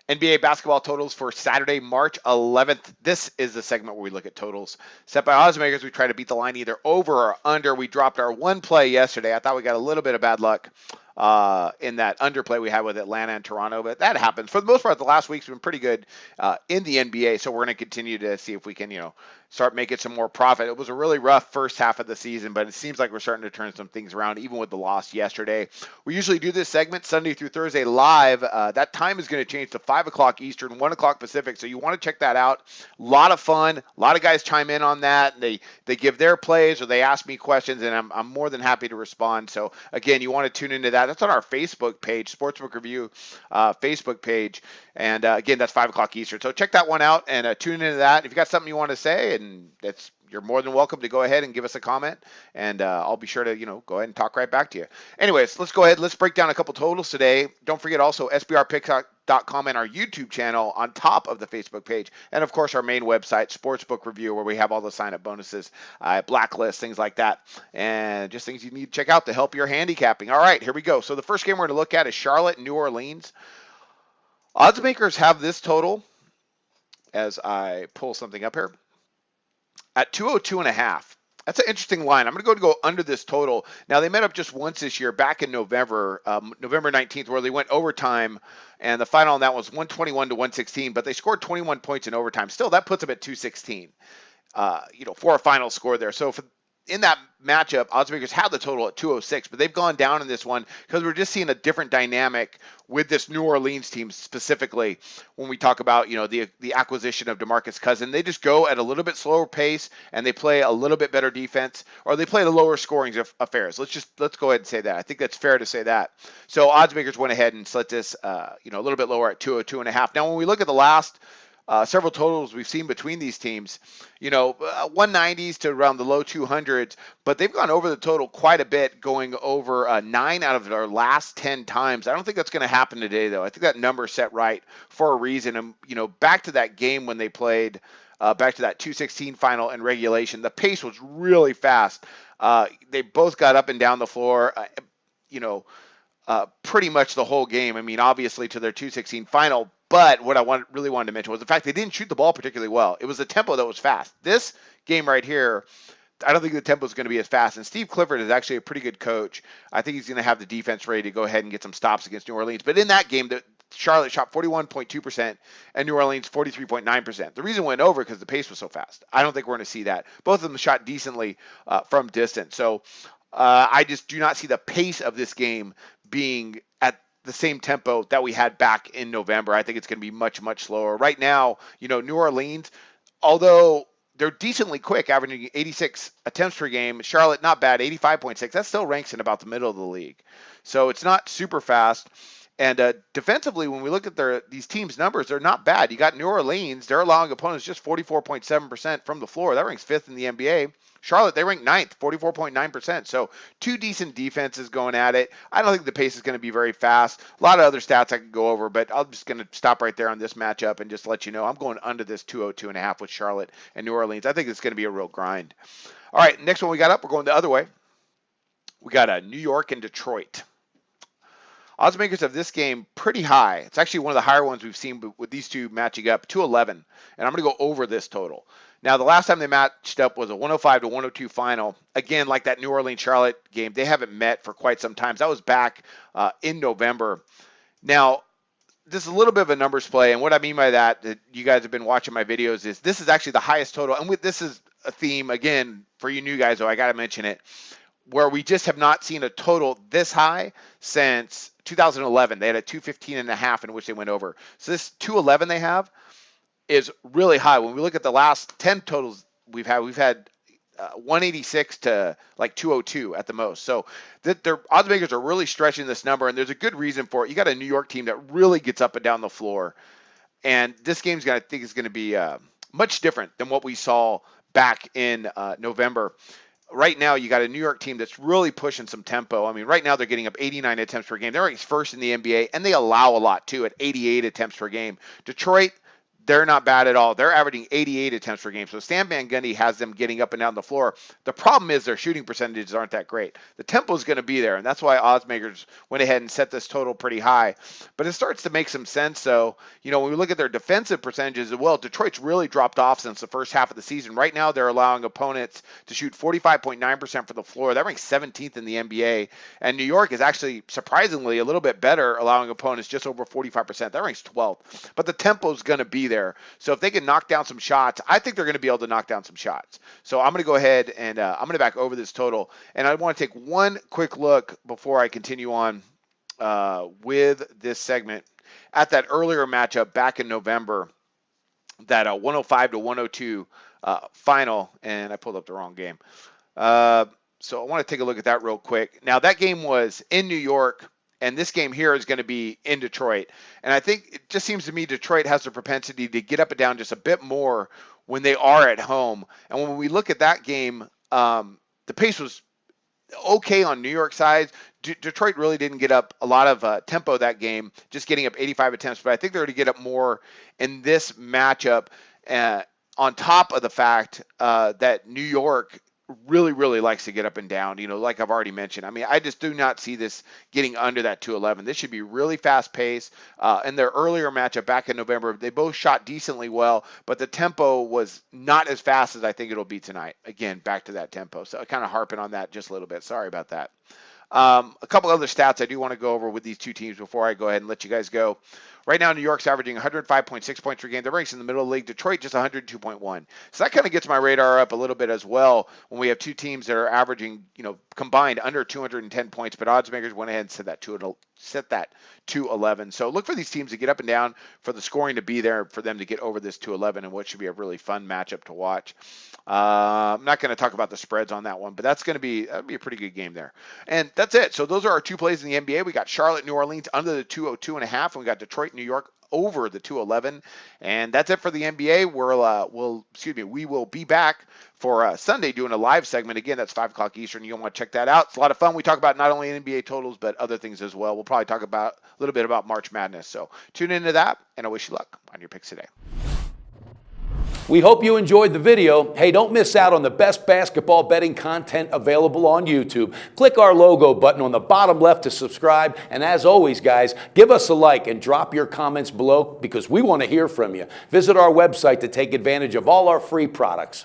NBA basketball totals for Saturday, March 11th. This is the segment where we look at totals set by oddsmakers. We try to beat the line either over or under. We dropped our one play yesterday. I thought we got a little bit of bad luck in that underplay we had with Atlanta and Toronto, but that happens. For the most part, the last week's been pretty good in the NBA, so we're going to continue to see if we can, start making some more profit. It was a really rough first half of the season, but it seems like we're starting to turn some things around, even with the loss yesterday. We usually do this segment Sunday through Thursday live. That time is going to change to 5 o'clock Eastern, 1 o'clock Pacific, so you want to check that out. A lot of fun. A lot of guys chime in on that, and they give their plays or they ask me questions, and I'm more than happy to respond. So, again, you want to tune into that. That's on our Facebook page, Sportsbook Review Facebook page. And again, that's 5 o'clock Eastern. So check that one out and tune into that. If you got something you want to say, and you're more than welcome to go ahead and give us a comment, and I'll be sure to go ahead and talk right back to you. Anyways, let's go ahead. Let's break down a couple totals today. Don't forget also SBRpicks.com and our YouTube channel on top of the Facebook page, and of course our main website, Sportsbook Review, where we have all the sign-up bonuses, blacklists, things like that, and just things you need to check out to help your handicapping. All right, here we go. So the first game we're going to look at is Charlotte and New Orleans. Oddsmakers have this total, as I pull something up here, at 202.5. That's an interesting line. I'm going to go under this total. Now, they met up just once this year, back in November, November 19th, where they went overtime, and the final on that was 121 to 116, but they scored 21 points in overtime. Still, that puts them at 216, for a final score there. So in that matchup, oddsmakers had the total at 206, but they've gone down in this one because we're just seeing a different dynamic with this New Orleans team specifically. When we talk about the acquisition of DeMarcus Cousins, they just go at a little bit slower pace and they play a little bit better defense, or they play the lower scoring affairs. Let's go ahead and say that. I think that's fair to say that. So oddsmakers went ahead and set this a little bit lower at 202.5. Now when we look at the last several totals we've seen between these teams, 190s to around the low 200s, but they've gone over the total quite a bit, going over 9 out of their last 10 times. I don't think that's going to happen today, though. I think that number's set right for a reason. And, back to that game when they played, back to that 216 final in regulation, the pace was really fast. They both got up and down the floor, pretty much the whole game. I mean, obviously to their 216 final, but what I really wanted to mention was the fact they didn't shoot the ball particularly well. It was the tempo that was fast. This game right here, I don't think the tempo is going to be as fast. And Steve Clifford is actually a pretty good coach. I think he's going to have the defense ready to go ahead and get some stops against New Orleans. But in that game, Charlotte shot 41.2% and New Orleans 43.9%. The reason it went over because the pace was so fast. I don't think we're going to see that. Both of them shot decently from distance. So I just do not see the pace of this game being at the same tempo that we had back in November. I think it's going to be much, much slower. Right now, New Orleans, although they're decently quick, averaging 86 attempts per game, Charlotte, not bad, 85.6. That still ranks in about the middle of the league. So it's not super fast. And defensively, when we look at these teams' numbers, they're not bad. You got New Orleans, they're allowing opponents just 44.7% from the floor. That ranks 5th in the NBA. Charlotte, they rank 9th, 44.9%. So two decent defenses going at it. I don't think the pace is going to be very fast. A lot of other stats I could go over, but I'm just going to stop right there on this matchup and just let you know I'm going under this 202.5 with Charlotte and New Orleans. I think it's going to be a real grind. All right, next one we got up, we're going the other way. We got New York and Detroit. Oddsmakers of this game pretty high. It's actually one of the higher ones we've seen with these two matching up, 211. And I'm going to go over this total. Now, the last time they matched up was a 105 to 102 final. Again, like that New Orleans-Charlotte game, they haven't met for quite some time. That was back in November. Now, this is a little bit of a numbers play, and what I mean by that you guys have been watching my videos, is this is actually the highest total. And this is a theme, again, for you new guys, though, I got to mention it, where we just have not seen a total this high since 2011. They had a 215.5 in which they went over. So this 211 they have is really high. When we look at the last 10 totals we've had 186 to like 202 at the most. So their oddsmakers are really stretching this number, and there's a good reason for it. You got a New York team that really gets up and down the floor, and this game's I think is going to be much different than what we saw back in November. Right now, you got a New York team that's really pushing some tempo. I mean, right now they're getting up 89 attempts per game. They're ranked first in the NBA, and they allow a lot too at 88 attempts per game. Detroit, they're not bad at all. They're averaging 88 attempts per game. So Stan Van Gundy has them getting up and down the floor. The problem is their shooting percentages aren't that great. The tempo is going to be there, and that's why oddsmakers went ahead and set this total pretty high. But it starts to make some sense. So, when we look at their defensive percentages as well, Detroit's really dropped off since the first half of the season. Right now, they're allowing opponents to shoot 45.9% from the floor. That ranks 17th in the NBA. And New York is actually surprisingly a little bit better, allowing opponents just over 45%. That ranks 12th. But the tempo is going to be there. So if they can knock down some shots, I think they're going to be able to knock down some shots. So I'm going to go ahead and I'm going to back over this total. And I want to take one quick look before I continue on with this segment at that earlier matchup back in November, that 105 to 102 final. And I pulled up the wrong game. So I want to take a look at that real quick. Now, that game was in New York, and this game here is going to be in Detroit. And I think it just seems to me Detroit has the propensity to get up and down just a bit more when they are at home. And when we look at that game, the pace was okay on New York side. Detroit really didn't get up a lot of tempo that game, just getting up 85 attempts. But I think they're going to get up more in this matchup, on top of the fact that New York really likes to get up and down, like I've already mentioned. I mean, I just do not see this getting under that 211. This should be really fast paced. In their earlier matchup back in November, they both shot decently well, but the tempo was not as fast as I think it'll be tonight. Again, back to that tempo. So kind of harping on that just a little bit. Sorry about that. A couple other stats I do want to go over with these two teams before I go ahead and let you guys go. Right now, New York's averaging 105.6 points per game. They're ranked in the middle of the league. Detroit just 102.1. So that kind of gets my radar up a little bit as well when we have two teams that are averaging, combined under 210 points. But oddsmakers went ahead and set that to 11. So look for these teams to get up and down, for the scoring to be there, for them to get over this 211, and what should be a really fun matchup to watch. I'm not going to talk about the spreads on that one, but that'll be a pretty good game there. And that's it. So those are our two plays in the NBA. We got Charlotte, New Orleans under the 202.5, and we got Detroit, New York over the 211. And that's it for the NBA. We will be back for Sunday doing a live segment. Again, that's 5 o'clock Eastern. You'll want to check that out. It's a lot of fun. We talk about not only NBA totals, but other things as well. We'll probably talk about a little bit about March Madness. So tune into that, and I wish you luck on your picks today. We hope you enjoyed the video. Hey, don't miss out on the best basketball betting content available on YouTube. Click our logo button on the bottom left to subscribe. And as always, guys, give us a like and drop your comments below, because we want to hear from you. Visit our website to take advantage of all our free products.